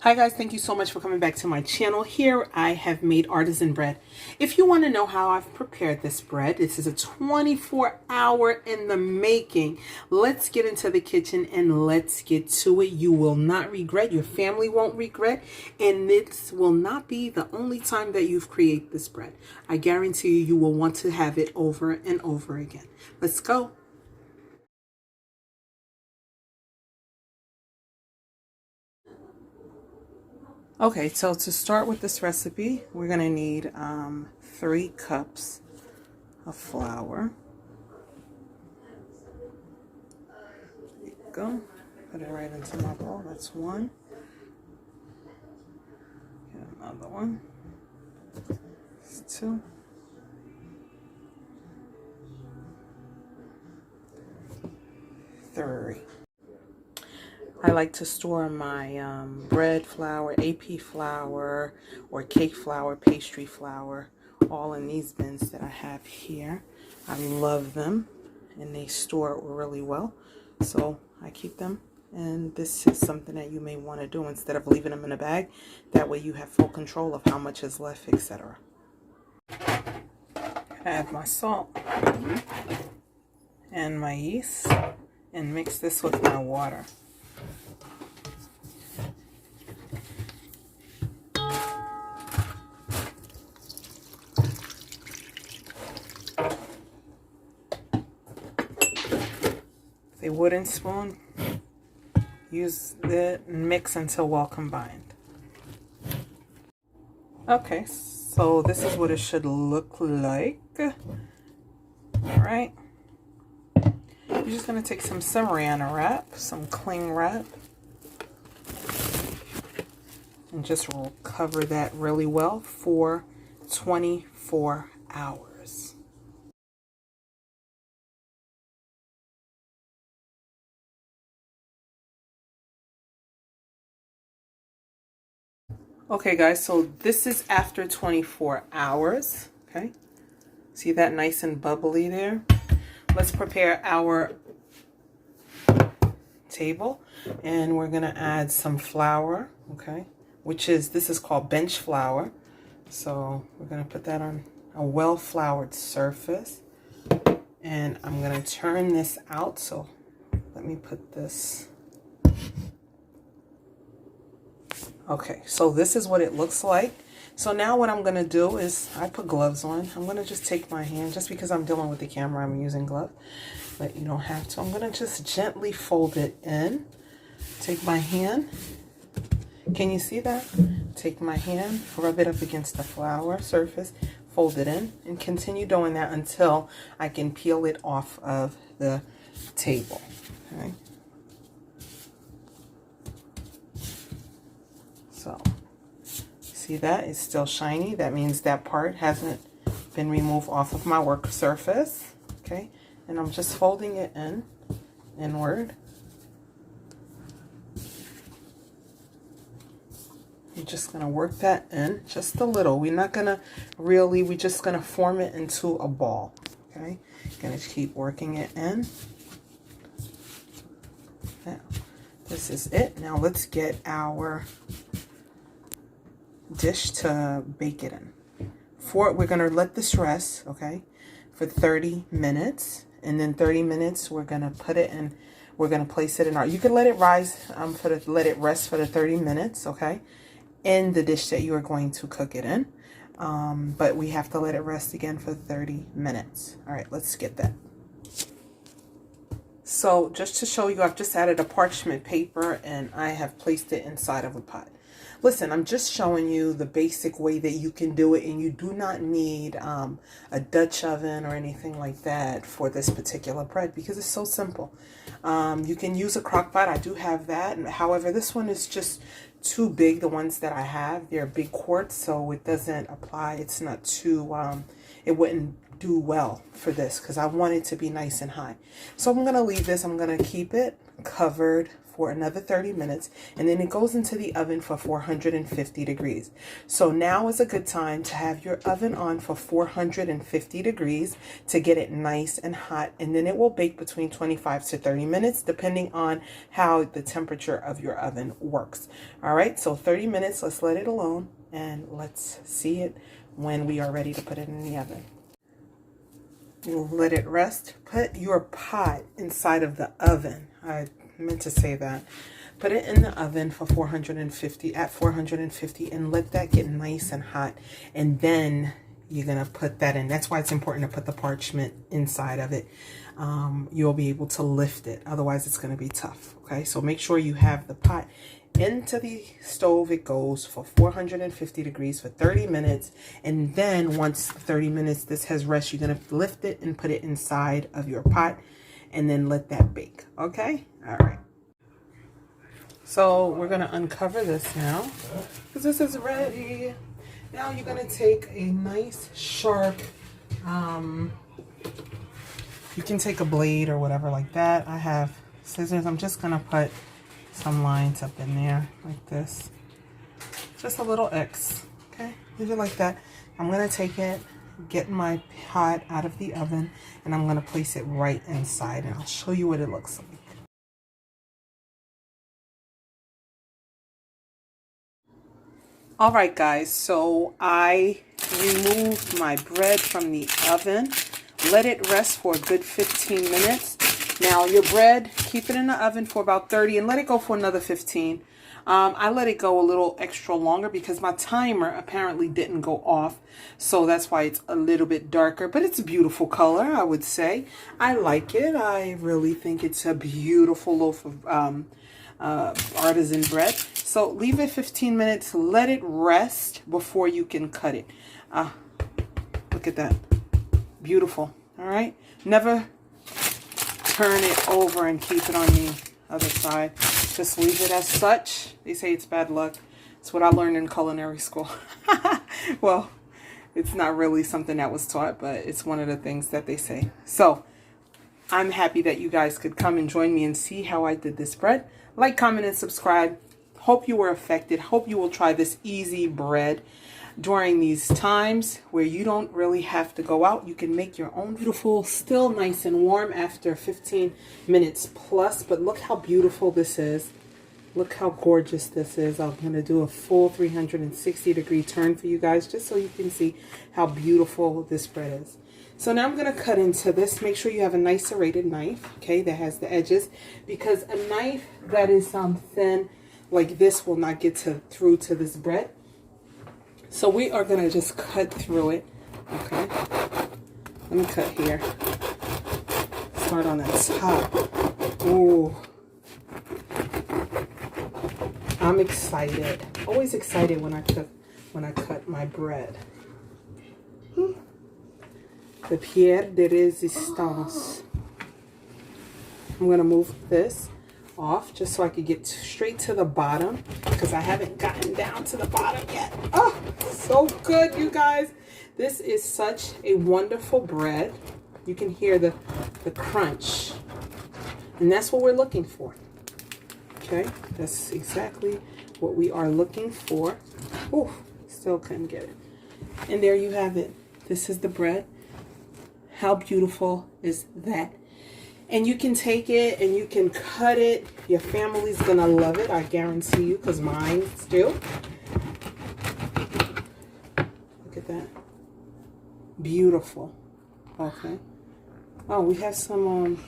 Hi guys, thank you so much for coming back to my channel. Here I have made artisan bread. If you want to know how I've prepared this bread, this is a 24-hour in the making. Let's get into the kitchen and let's get to it. You will not regret, your family won't regret, and this will not be the only time that you've created this bread. I guarantee you, you will want to have it over and over again. Let's go. Okay, so to start with this recipe, we're going to need 3 cups of flour. There you go. Put it right into my bowl. That's 1. Get another one. That's 2. 3. I like to store my bread flour, AP flour, or cake flour, pastry flour, all in these bins that I have here. I love them, and they store really well, so I keep them. And this is something that you may want to do instead of leaving them in a bag. That way you have full control of how much is left, etc. Add my salt and my yeast and mix this with my water. A wooden spoon, use it and mix until well combined. Okay, so this is what it should look like. Alright, you're just going to take some saran wrap, some cling wrap, and just cover that really well for 24 hours. Okay guys, so this is after 24 hours, okay? See that nice and bubbly there? Let's prepare our table, and we're gonna add some flour, okay? This is called bench flour. So we're gonna put that on a well-floured surface, and I'm gonna turn this out. So let me put this. Okay, so this is what it looks like. So now what I'm going to do is, I put gloves on. I'm going to just take my hand, just because I'm dealing with the camera, I'm using gloves, but you don't have to. I'm going to just gently fold it in. Take my hand. Can you see that? Take my hand, rub it up against the flour surface, fold it in, and continue doing that until I can peel it off of the table. Okay. So, see that? It's still shiny. That means that part hasn't been removed off of my work surface. Okay, and I'm just folding it inward. You're just going to work that in just a little. We're not going to really, we're just going to form it into a ball. Okay, going to keep working it in. Now, this is it. Now let's get our dish to bake it in. We're going to let this rest, okay, for 30 minutes, and then 30 minutes we're going to put it in, we're going to place it in our, you can let it rise, let it rest for the 30 minutes, okay, in the dish that you are going to cook it in, but we have to let it rest again for 30 minutes. All right, let's get that. So just to show you, I've just added a parchment paper and I have placed it inside of a pot. Listen, I'm just showing you the basic way that you can do it, and you do not need a Dutch oven or anything like that for this particular bread because it's so simple. You can use a crock pot. I do have that. However, this one is just too big. The ones that I have, they're big quarts, so it doesn't apply. It's not too, it wouldn't do well for this because I want it to be nice and high. So I'm going to leave this. I'm going to keep it covered for another 30 minutes, and then it goes into the oven for 450 degrees. So now is a good time to have your oven on for 450 degrees to get it nice and hot, and then it will bake between 25 to 30 minutes depending on how the temperature of your oven works. All right, so 30 minutes, let's let it alone, and let's see it when we are ready to put it in the oven. You'll let it rest. Put your pot inside of the oven. I meant to say that. Put it in the oven for 450 and let that get nice and hot. And then you're going to put that in. That's why it's important to put the parchment inside of it. You'll be able to lift it. Otherwise, it's going to be tough. Okay, so make sure you have the pot into the stove. It goes for 450 degrees for 30 minutes, and then once 30 minutes this has rest, you're going to lift it and put it inside of your pot and then let that bake. Okay, all right, so we're going to uncover this now because this is ready. Now you're going to take a nice sharp you can take a blade or whatever like that. I have scissors. I'm just going to put some lines up in there like this, just a little X. Okay, leave it like that. I'm gonna take it, get my pot out of the oven, and I'm gonna place it right inside, and I'll show you what it looks like. All right, guys, so I removed my bread from the oven, let it rest for a good 15 minutes. Now your bread, keep it in the oven for about 30 and let it go for another 15. I let it go a little extra longer because my timer apparently didn't go off. So that's why it's a little bit darker, but it's a beautiful color, I would say. I like it. I really think it's a beautiful loaf of artisan bread. So leave it 15 minutes, let it rest before you can cut it. Look at that. Beautiful. All right. Never turn it over and keep it on the other side. Just leave it as such. They say it's bad luck. It's what I learned in culinary school. Well, it's not really something that was taught, but it's one of the things that they say. So I'm happy that you guys could come and join me and see how I did this bread. Like, comment, and subscribe. Hope you were affected. Hope you will try this easy bread during these times where you don't really have to go out. You can make your own beautiful, still nice and warm after 15 minutes plus. But look how beautiful this is. Look how gorgeous this is. I'm going to do a full 360-degree turn for you guys just so you can see how beautiful this bread is. So now I'm going to cut into this. Make sure you have a nice serrated knife, okay, that has the edges, because a knife that is thin like this will not get through to this bread. So we are going to just cut through it, okay? Let me cut here. Start on that top. Ooh. I'm excited. Always excited when I cut my bread. The pierre de resistance. I'm going to move this off just so I could get straight to the bottom because I haven't gotten down to the bottom yet. Oh, so good, you guys. This is such a wonderful bread. You can hear the crunch, and that's what we're looking for. Okay, that's exactly what we are looking for. Oh, still couldn't get it. And there you have it. This is the bread. How beautiful is that? And you can take it and you can cut it. Your family's gonna love it, I guarantee you, because mine do. Look at that. Beautiful. Okay. Oh, we have some,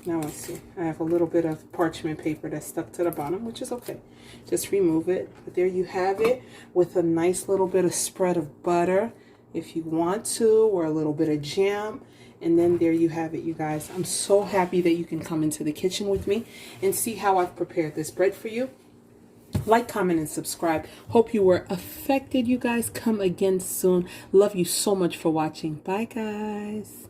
now let's see. I have a little bit of parchment paper that's stuck to the bottom, which is okay. Just remove it. But there you have it with a nice little bit of spread of butter if you want to, or a little bit of jam. And then there you have it, you guys. I'm so happy that you can come into the kitchen with me and see how I've prepared this bread for you. Like, comment, and subscribe. Hope you were affected, you guys. Come again soon. Love you so much for watching. Bye, guys.